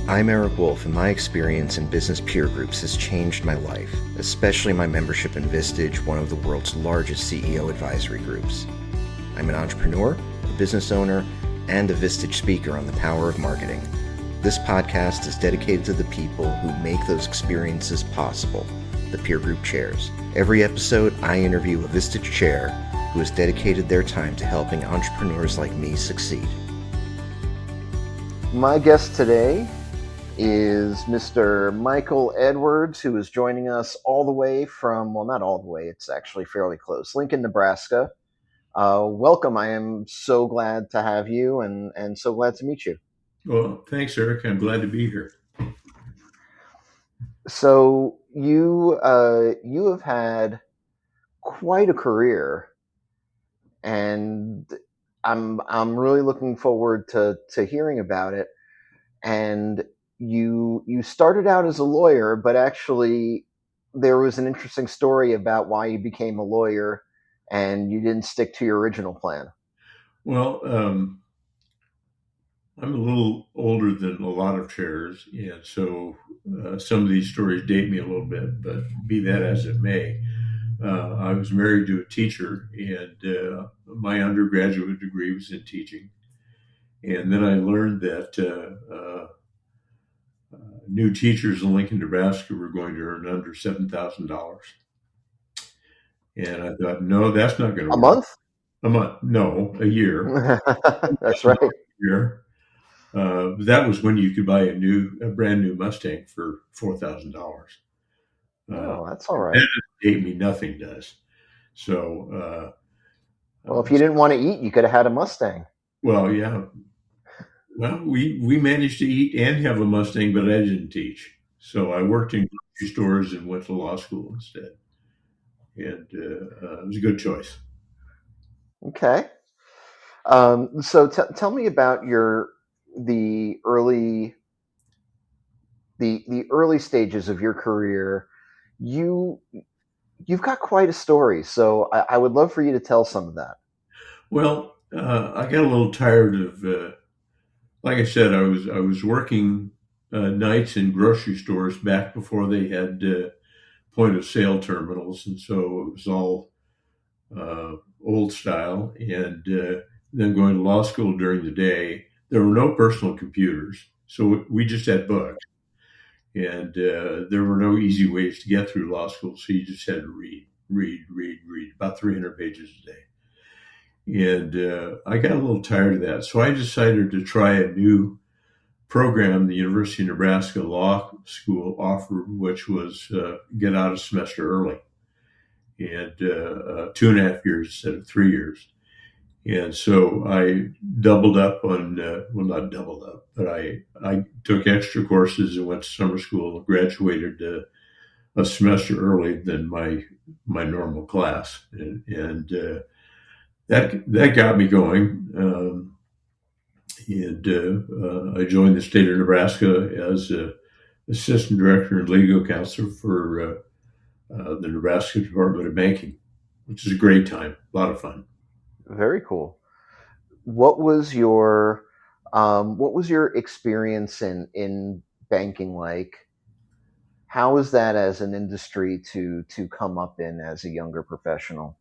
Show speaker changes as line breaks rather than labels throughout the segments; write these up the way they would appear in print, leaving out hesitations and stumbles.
I'm Eric Wolf, and my experience in business peer groups has changed my life, especially my membership in Vistage, one of the world's largest CEO advisory groups. I'm an entrepreneur, a business owner, and a Vistage speaker on the power of marketing. This podcast is dedicated to the people who make those experiences possible, the peer group chairs. Every episode, I interview a Vistage chair who has dedicated their time to helping entrepreneurs like me succeed. My guest today is Mr. Michael Edwards, who is joining us all the way from, well, not all the way, it's actually fairly close, Lincoln, Nebraska. Welcome. I am so glad to have you and so glad to meet you.
Well, thanks, Eric. I'm glad to be here.
So you have had quite a career, and I'm really looking forward to hearing about it. And you started out as a lawyer, but actually there was an interesting story about why you became a lawyer and you didn't stick to your original plan.
Well, I'm a little older than a lot of chairs, and so some of these stories date me a little bit, but be that as it may, I was married to a teacher, and my undergraduate degree was in teaching. And then I learned that new teachers in Lincoln, Nebraska were going to earn under $7,000. And I thought, no, that's not going to
A
work.
month?
A month? No, a year.
That's right.
Year. That was when you could buy a brand new Mustang for $4,000.
Oh, that's all right.
That doesn't date me. Nothing does. So,
well, if you didn't want to eat, you could have had a Mustang.
Well, yeah. Well, we managed to eat and have a Mustang, but I didn't teach. So I worked in grocery stores and went to law school instead. And it was a good choice.
Okay. So tell me about the early stages of your career. You've got quite a story, so I would love for you to tell some of that.
Well, I got a little tired of, like I said, I was working nights in grocery stores back before they had point of sale terminals, and so it was all old style. And then going to law school during the day, there were no personal computers, so we just had books. And there were no easy ways to get through law school, so you just had to read, about 300 pages a day. And I got a little tired of that, so I decided to try a new program the University of Nebraska Law School offered, which was get out a semester early, and 2.5 years instead of 3 years. And so I doubled up on, well, not doubled up, but I took extra courses and went to summer school and graduated a semester early than my normal class. And that got me going. And I joined the state of Nebraska as assistant director and legal counsel for the Nebraska Department of Banking, which is a great time, a lot of fun.
Very cool. What was your experience in banking like? How was that as an industry to come up in as a younger professional?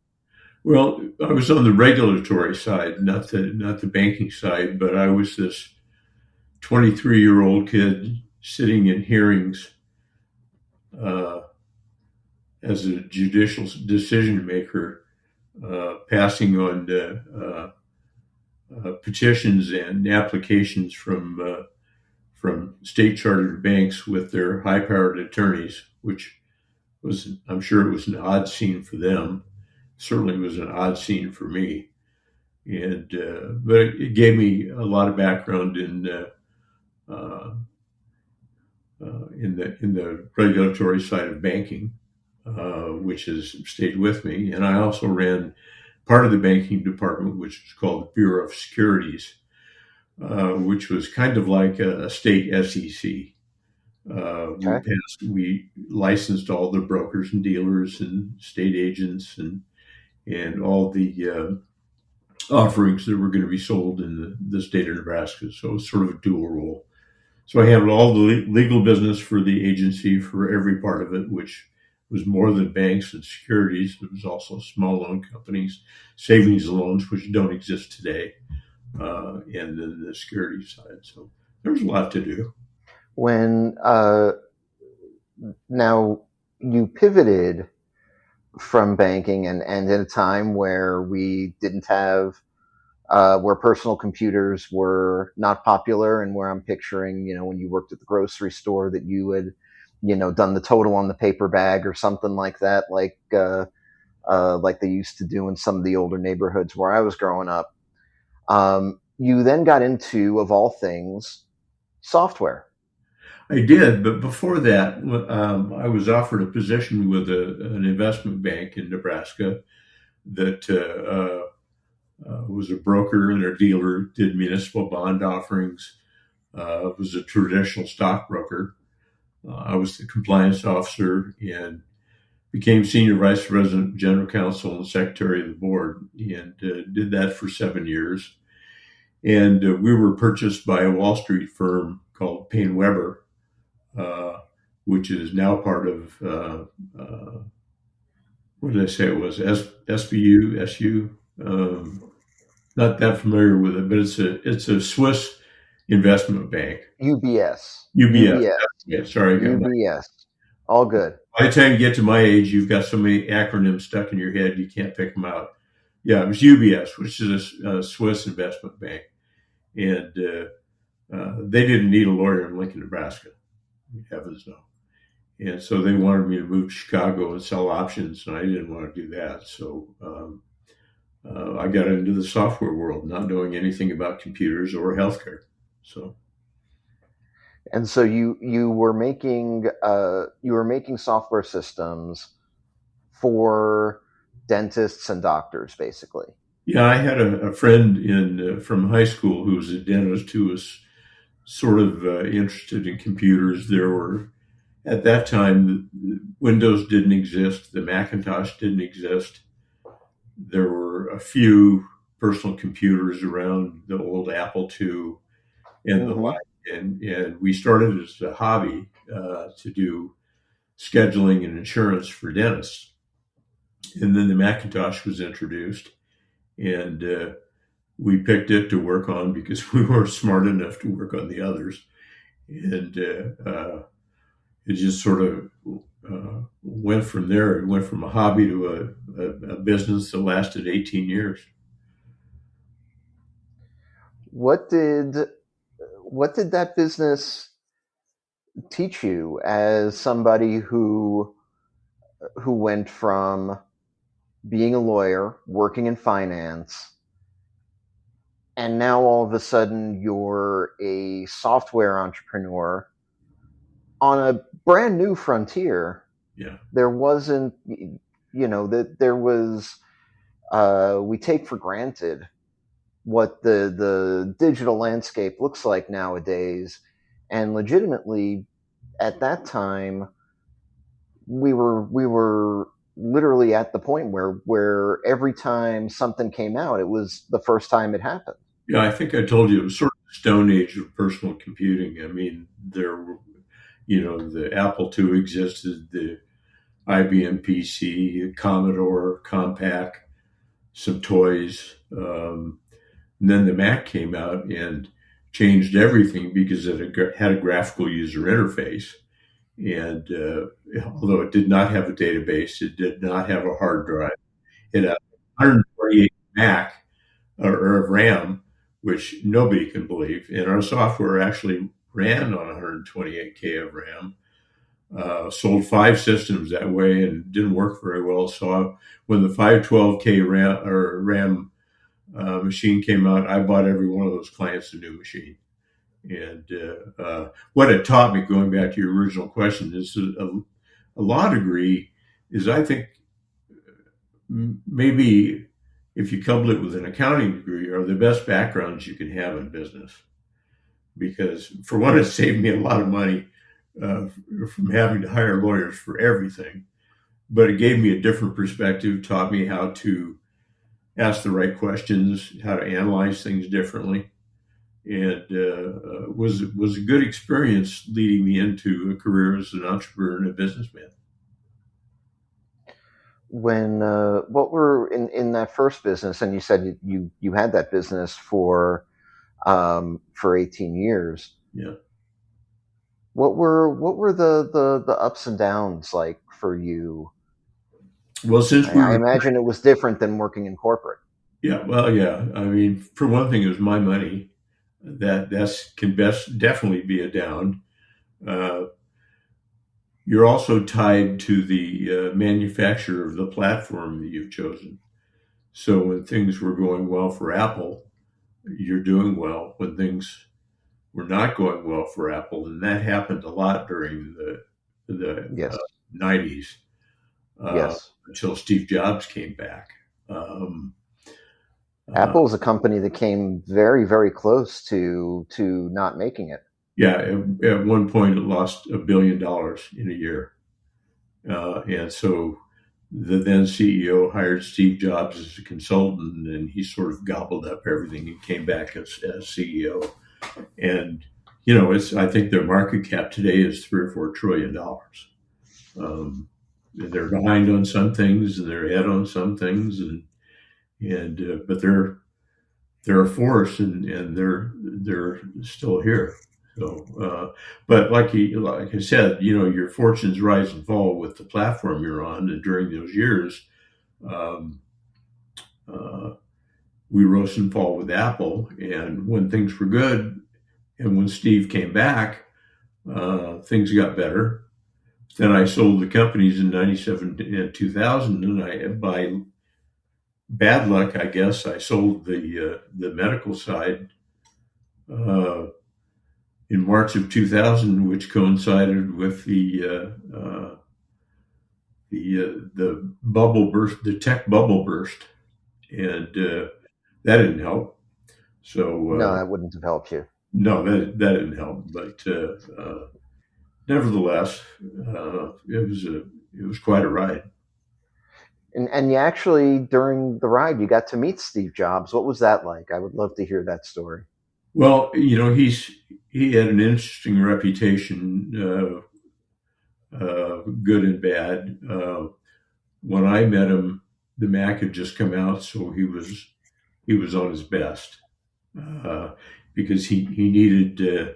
Well, I was on the regulatory side, not the banking side, but I was this 23-year-old kid sitting in hearings as a judicial decision maker, passing on petitions and applications from state chartered banks with their high-powered attorneys, which was, I'm sure it was an odd scene for them. Certainly was an odd scene for me. And but it gave me a lot of background in the regulatory side of banking, which has stayed with me. And I also ran part of the banking department, which is called the Bureau of Securities, which was kind of like a state SEC.
Okay.
We licensed all the brokers and dealers and state agents and all the offerings that were going to be sold in the state of Nebraska. So it was sort of a dual role. So I handled all the legal business for the agency for every part of it, which was more than banks and securities. It was also small loan companies, savings loans, which don't exist today, and then the security side. So there was a lot to do.
When now you pivoted from banking and in a time where we didn't have where personal computers were not popular, and where I'm picturing, when you worked at the grocery store, that you had, done the total on the paper bag or something like that, like they used to do in some of the older neighborhoods where I was growing up. You then got into, of all things, software.
I did, but before that, I was offered a position with an investment bank in Nebraska that was a broker and a dealer, did municipal bond offerings, was a traditional stockbroker. I was the compliance officer and became senior vice president, general counsel, and secretary of the board, and did that for 7 years. And we were purchased by a Wall Street firm called Payne Weber, which is now part of, what did I say it was? SBU, SU. Not that familiar with it, but it's a Swiss investment bank.
UBS.
UBS.
UBS.
Yeah, sorry.
UBS. All good.
By the time you get to my age, you've got so many acronyms stuck in your head, you can't pick them out. Yeah, it was UBS, which is a Swiss investment bank. And they didn't need a lawyer in Lincoln, Nebraska. Heavens no. And so they wanted me to move to Chicago and sell options, and I didn't want to do that. So I got into the software world, not knowing anything about computers or healthcare.
And so you were making software systems for dentists and doctors, basically.
Yeah, I had a friend from high school who was a dentist who was sort of interested in computers. There were, at that time, Windows didn't exist, the Macintosh didn't exist. There were a few personal computers around, the old Apple II and the like. And we started as a hobby to do scheduling and insurance for dentists. And then the Macintosh was introduced, and we picked it to work on because we weren't smart enough to work on the others. And it just sort of went from there. It went from a hobby to a business that lasted 18 years.
What did that business teach you as somebody who went from being a lawyer, working in finance, and now all of a sudden you're a software entrepreneur on a brand new frontier?
Yeah.
There wasn't, that there was, we take for granted what the digital landscape looks like nowadays. And legitimately, at that time, we were literally at the point where every time something came out, it was the first time it happened.
Yeah, I think I told you it was sort of the stone age of personal computing. I mean, there were, the Apple II existed, the IBM PC, Commodore, Compaq, some toys. And then the Mac came out and changed everything because it had a graphical user interface. And although it did not have a database, it did not have a hard drive. It had 128 Mac or of RAM, which nobody can believe. And our software actually ran on 128K of RAM. Sold 5 systems that way and didn't work very well. So when the 512K RAM machine came out, I bought every one of those clients a new machine. And what it taught me, going back to your original question, is a law degree is, I think, maybe if you couple it with an accounting degree, are the best backgrounds you can have in business. Because for one, it saved me a lot of money from having to hire lawyers for everything. But it gave me a different perspective, taught me how to ask the right questions, how to analyze things differently. and was a good experience leading me into a career as an entrepreneur and a businessman.
When what were in that first business, and you said you had that business for 18 years.
Yeah.
What were the ups and downs like for you?
Well, since we
I
were,
imagine it was different than working in corporate.
yeah, well, yeah. I mean, for one thing, it was my money. That's can best definitely be a down. Uh, you're also tied to the manufacturer of the platform that you've chosen. So when things were going well for Apple, you're doing well. When things were not going well for Apple, and that happened a lot during the
Yes,
90s
yes.
until Steve Jobs came back. Um, uh,
Apple is a company that came very, very close to not making it.
yeah, at one point it lost $1 billion in a year. And so the then CEO hired Steve Jobs as a consultant, and he sort of gobbled up everything and came back as CEO. And I think their market cap today is $3 or $4 trillion. They're behind on some things, and they're ahead on some things, but they're a force, and they're still here. So, but like I said, your fortunes rise and fall with the platform you're on. And during those years, um, uh, we rose and fall with Apple. And when things were good, and when Steve came back, things got better. Then I sold the companies in '97 and 2000, and by bad luck, I guess, I sold the medical side uh, in March of 2000, which coincided with the bubble burst, the tech bubble burst, and that didn't help. So
No, that wouldn't have helped you.
no, that didn't help. But nevertheless, it was quite a ride.
And you actually, during the ride, you got to meet Steve Jobs. What was that like? I would love to hear that story.
Well, he had an interesting reputation, good and bad. When I met him, the Mac had just come out, so he was on his best uh, because he needed to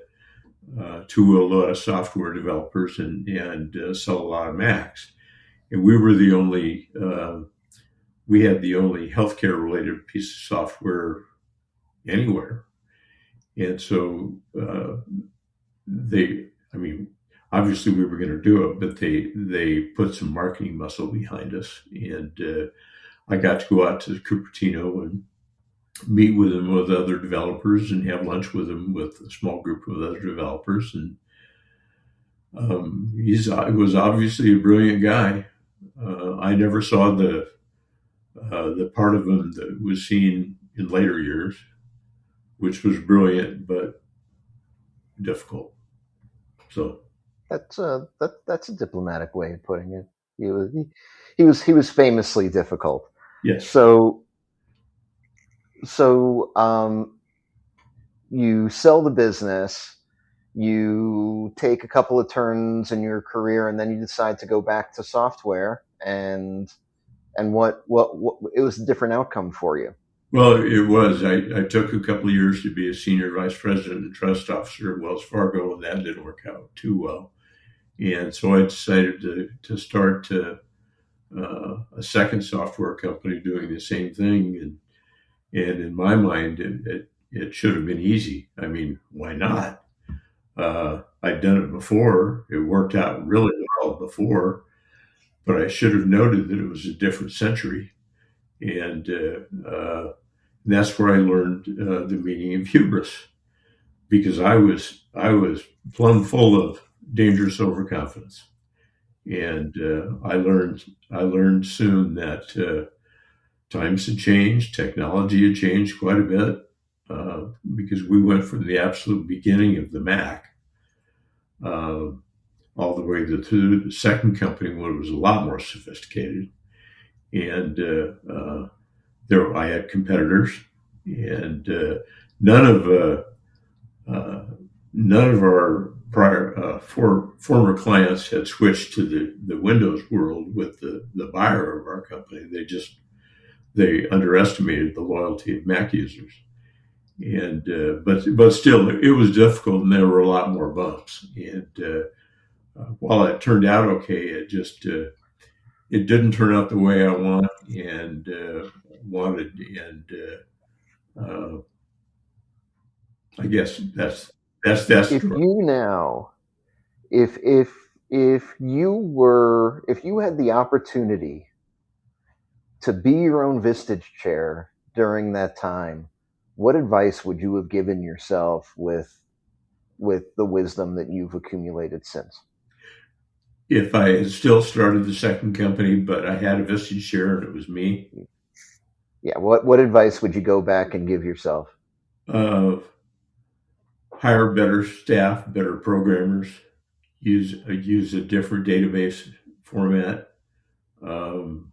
a lot of software developers and sell a lot of Macs, and we had the only healthcare related piece of software anywhere, and so I mean, obviously we were going to do it, but they put some marketing muscle behind us, and I got to go out to Cupertino and meet with him with other developers and have lunch with him with a small group of other developers, and he was obviously a brilliant guy. I never saw the part of him that was seen in later years, which was brilliant but difficult. So
That's a diplomatic way of putting it. He was famously difficult.
yes.
So you sell the business, you take a couple of turns in your career, and then you decide to go back to software. And what it was a different outcome for you.
Well, it was. I took a couple of years to be a senior vice president and trust officer at Wells Fargo, and that didn't work out too well. And so I decided to start a second software company doing the same thing. And in my mind, it should have been easy. I mean, why not? I'd done it before. It worked out really well before, but I should have noted that it was a different century. And that's where I learned the meaning of hubris, because I was plumb full of dangerous overconfidence, and I learned soon that times had changed, technology had changed quite a bit, because we went from the absolute beginning of the Mac uh, all the way to the second company when it was a lot more sophisticated, and there I had competitors, and none of uh, none of our former clients had switched to the Windows world with the buyer of our company. They underestimated the loyalty of Mac users. And but still, it was difficult, and there were a lot more bumps. And while it turned out okay, it didn't turn out the way I wanted. And I guess that's
If you now, if you had the opportunity to be your own Vistage chair during that time, what advice would you have given yourself with the wisdom that you've accumulated since?
if I had still started the second company, but I had a Vistage Chair and it was me.
Yeah, what advice would you go back and give yourself?
Uh, Hire better staff, better programmers, use a different database format. Um,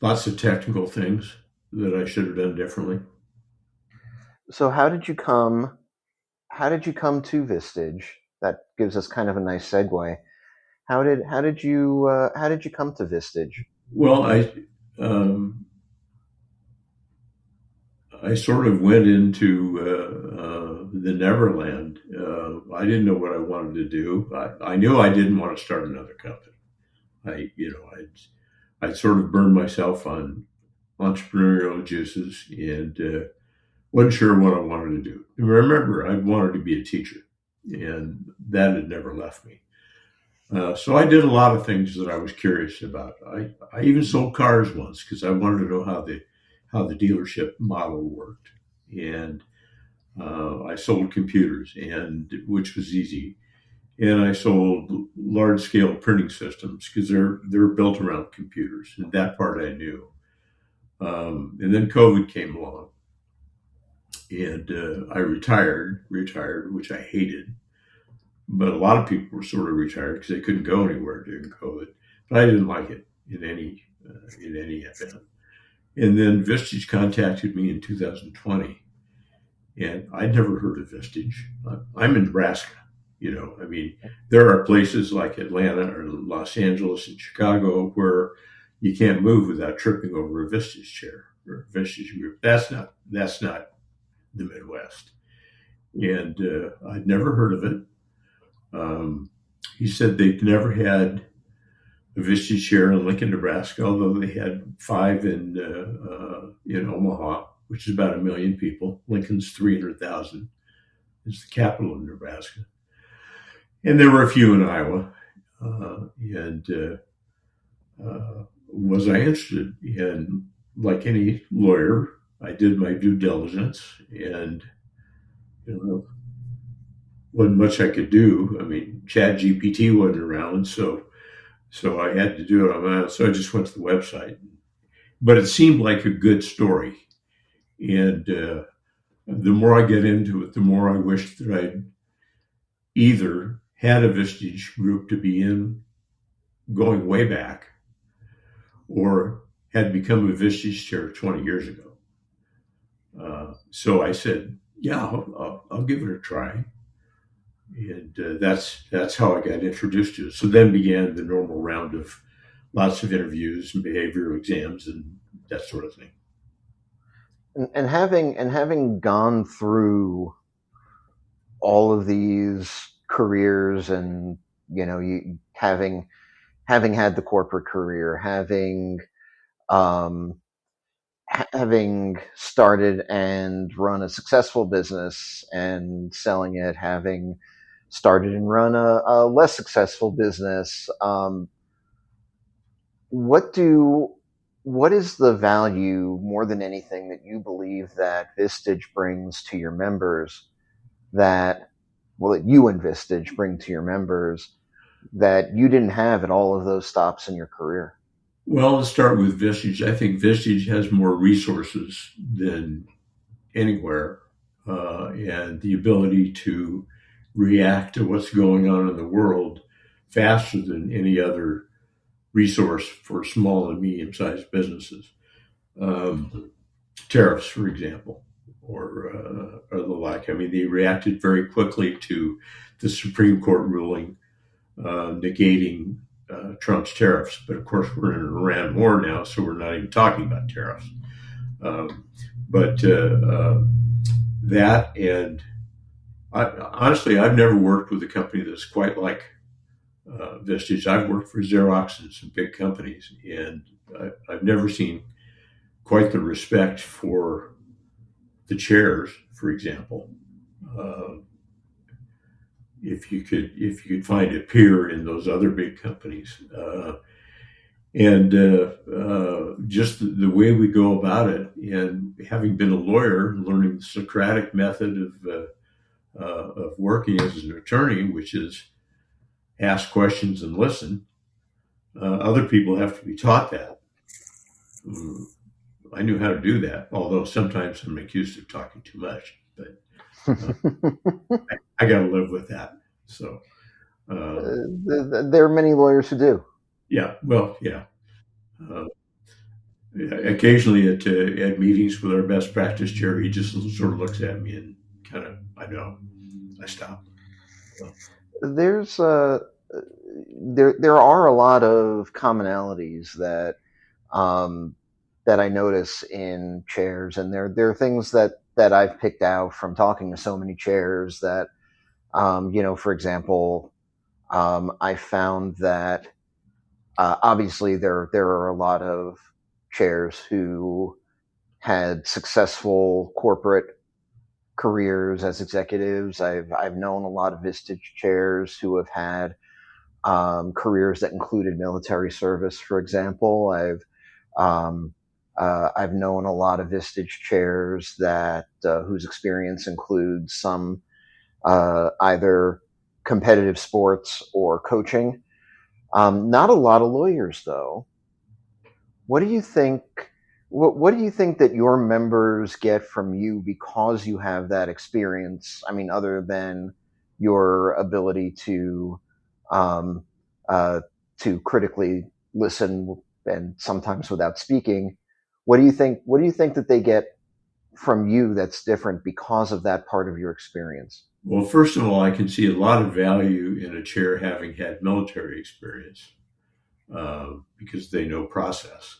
Lots of technical things that I should have done differently.
So how did you come to Vistage? That gives us kind of a nice segue. How did you come to Vistage?
Well, I sort of went into the Neverland. I didn't know what I wanted to do. I knew I didn't want to start another company. I sort of burned myself on entrepreneurial juices and wasn't sure what I wanted to do. Remember, I wanted to be a teacher, and that had never left me. So I did a lot of things that I was curious about. I even sold cars once because I wanted to know how the dealership model worked, and I sold computers, and which was easy. And I sold large scale printing systems because they're built around computers, and that part I knew. And then COVID came along, and I retired, which I hated. But a lot of people were sort of retired because they couldn't go anywhere during COVID. But I didn't like it in any event. And then Vistage contacted me in 2020, and I'd never heard of Vistage. I'm in Nebraska. I mean, there are places like Atlanta or Los Angeles and Chicago where you can't move without tripping over a Vistage chair or a Vistage group. That's not the Midwest, and I'd never heard of it. He said they'd never had a Vistage chair in Lincoln, Nebraska, although they had 5 in Omaha, which is about 1 million people. Lincoln's 300,000. It's the capital of Nebraska. And there were a few in Iowa. Was I interested? And like any lawyer, I did my due diligence, and wasn't much I could do. I mean, Chat GPT wasn't around, so I had to do it on my own. So I just went to the website, but it seemed like a good story. And the more I get into it, the more I wish that I'd either had a Vistage group to be in going way back, or had become a Vistage chair 20 years ago. So I said, yeah, I'll give it a try. And that's how I got introduced to it. So then began the normal round of lots of interviews and behavioral exams and that sort of thing.
And having gone through all of these careers, and you having had the corporate career, um, having started and run a successful business and selling it, having started and run a less successful business, what do what is the value, more than anything, that you believe that Vistage brings to your members, that that you and Vistage bring to your members, that you didn't have at all of those stops in your career?
Well, let's start with Vistage. I think Vistage has more resources than anywhere, and the ability to react to what's going on in the world faster than any other resource for small and medium-sized businesses. Tariffs, for example. or the like. I mean, they reacted very quickly to the Supreme Court ruling negating Trump's tariffs. But of course, we're in an Iran war now, so we're not even talking about tariffs. But that, and honestly, I've never worked with a company that's quite like Vistage. I've worked for Xerox and some big companies, and I've never seen quite the respect for the chairs, for example. If you could find a peer in those other big companies, and just the way we go about it, and having been a lawyer, learning the Socratic method of working as an attorney, which is ask questions and listen. Other people have to be taught that. I knew how to do that, although sometimes I'm accused of talking too much, but I got to live with that. So
there are many lawyers who do.
Yeah, well, yeah. Occasionally at meetings with our best practice chair, he just sort of looks at me and kind of, I stop. So.
There's there are a lot of commonalities that that I notice in chairs, and there are things that I've picked out from talking to so many chairs that for example, I found that obviously there are a lot of chairs who had successful corporate careers as executives. I've known a lot of Vistage chairs who have had careers that included military service, for example. I've known a lot of Vistage chairs that whose experience includes some either competitive sports or coaching. Not a lot of lawyers, though. What do you think? What do you think that your members get from you because you have that experience? I mean, other than your ability to critically listen and sometimes without speaking, what do you think? What do you think that they get from you that's different because of that part of your experience?
Well, first of all, I can see a lot of value in a chair having had military experience because they know process.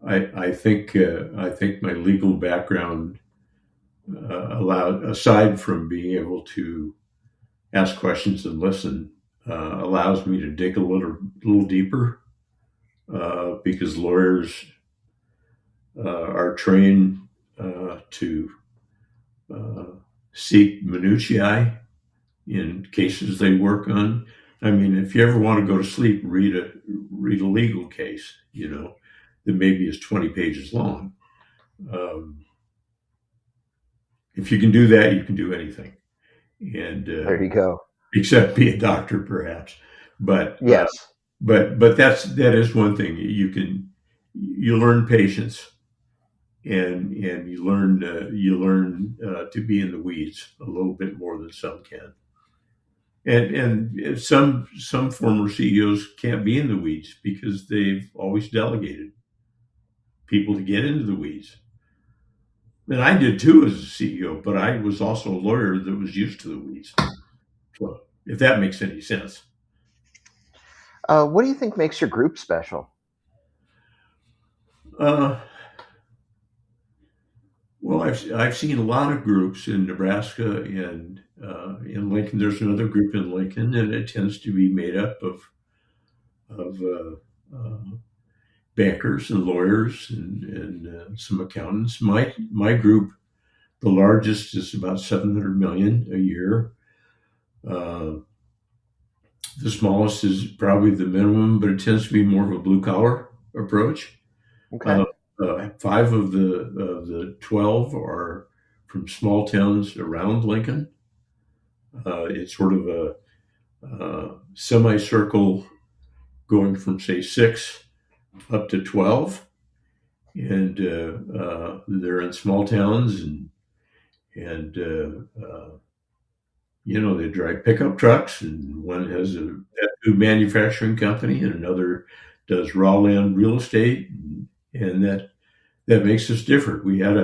I think my legal background allowed, aside from being able to ask questions and listen, allows me to dig a little deeper because lawyers are trained to seek minutiae in cases they work on. I mean, if you ever want to go to sleep, read a legal case, that maybe is 20 pages long. If you can do that, you can do anything. And
there you go.
Except be a doctor, perhaps. But
yes,
but that is one thing. You learn patience, and you learn to be in the weeds a little bit more than some can. And some former CEOs can't be in the weeds because they've always delegated people to get into the weeds. And I did too as a CEO, but I was also a lawyer that was used to the weeds. So, if that makes any sense.
What do you think makes your group special?
Well, I've seen a lot of groups in Nebraska and in Lincoln. There's another group in Lincoln, and it tends to be made up of bankers and lawyers and some accountants. My group, the largest, is about 700 million a year. The smallest is probably the minimum, but it tends to be more of a blue collar approach.
Okay.
5 of the 12 are from small towns around Lincoln. It's sort of a semicircle going from, say, 6 up to 12. And they're in small towns, and they drive pickup trucks, and one has a pet food manufacturing company, and another does raw land real estate, and that makes us different. We had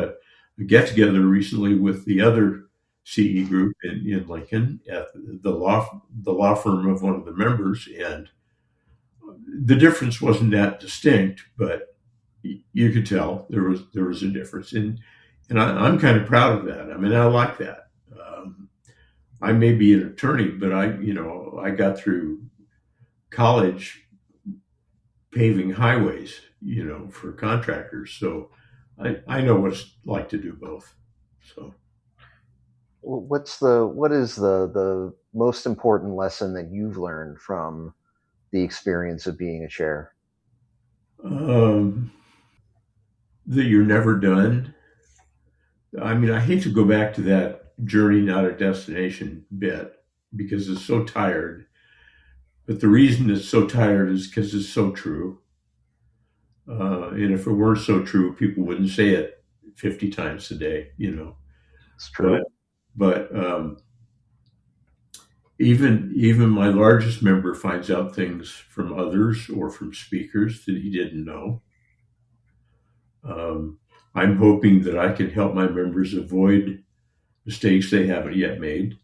get-together recently with the other CE group in Lincoln at the law firm of one of the members, and the difference wasn't that distinct, but you could tell there was a difference, and I'm kind of proud of that. I mean, I like that. I may be an attorney, but I got through college paving highways, for contractors, so I know what it's like to do both. So.
What is the most important lesson that you've learned from the experience of being a chair?
That you're never done. I mean, I hate to go back to that journey, not a destination bit, because it's so tired. But the reason it's so tired is because it's so true. And if it weren't so true, people wouldn't say it 50 times a day,
It's true.
But even my largest member finds out things from others or from speakers that he didn't know. I'm hoping that I can help my members avoid mistakes they haven't yet made.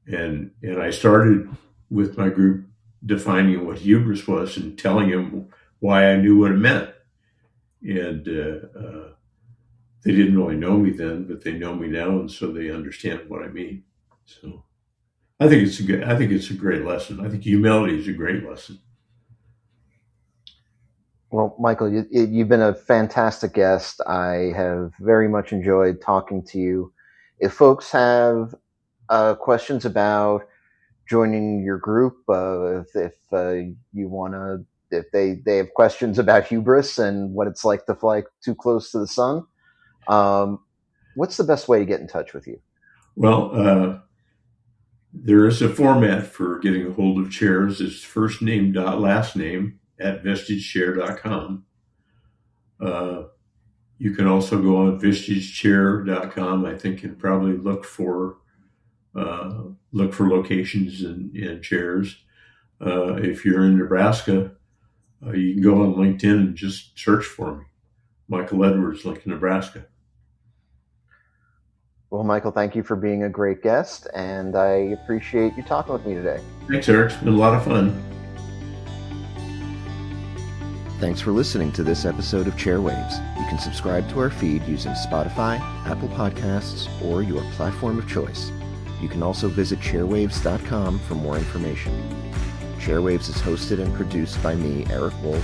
And I started with my group defining what hubris was and telling them why I knew what it meant. And they didn't really know me then, but they know me now, and so they understand what I mean. So I think it's a great lesson. I think humility is a great lesson.
Well, Michael, you've been a fantastic guest. I have very much enjoyed talking to you. If folks have questions about joining your group, if you want to, if they have questions about hubris and what it's like to fly too close to the sun, what's the best way to get in touch with you?
Well, there is a format for getting a hold of chairs. It's first name dot last name at vistagechair.com. You can also go on vistagechair.com, I think, and probably look for locations and chairs. If you're in Nebraska, you can go on LinkedIn and just search for me, Michael Edwards, Lincoln, Nebraska.
Well, Michael, thank you for being a great guest, and I appreciate you talking with me today.
Thanks, Eric. It's been a lot of fun.
Thanks for listening to this episode of Chairwaves. You can subscribe to our feed using Spotify, Apple Podcasts, or your platform of choice. You can also visit chairwaves.com for more information. Chairwaves is hosted and produced by me, Eric Wolf,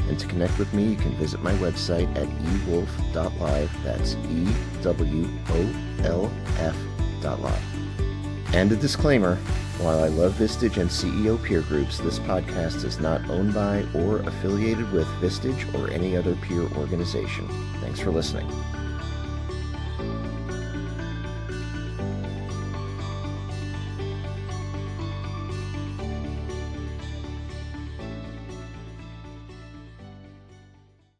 and to connect with me, you can visit my website at ewolf.live. That's EWOLF.live. And a disclaimer, while I love Vistage and CEO peer groups, this podcast is not owned by or affiliated with Vistage or any other peer organization. Thanks for listening.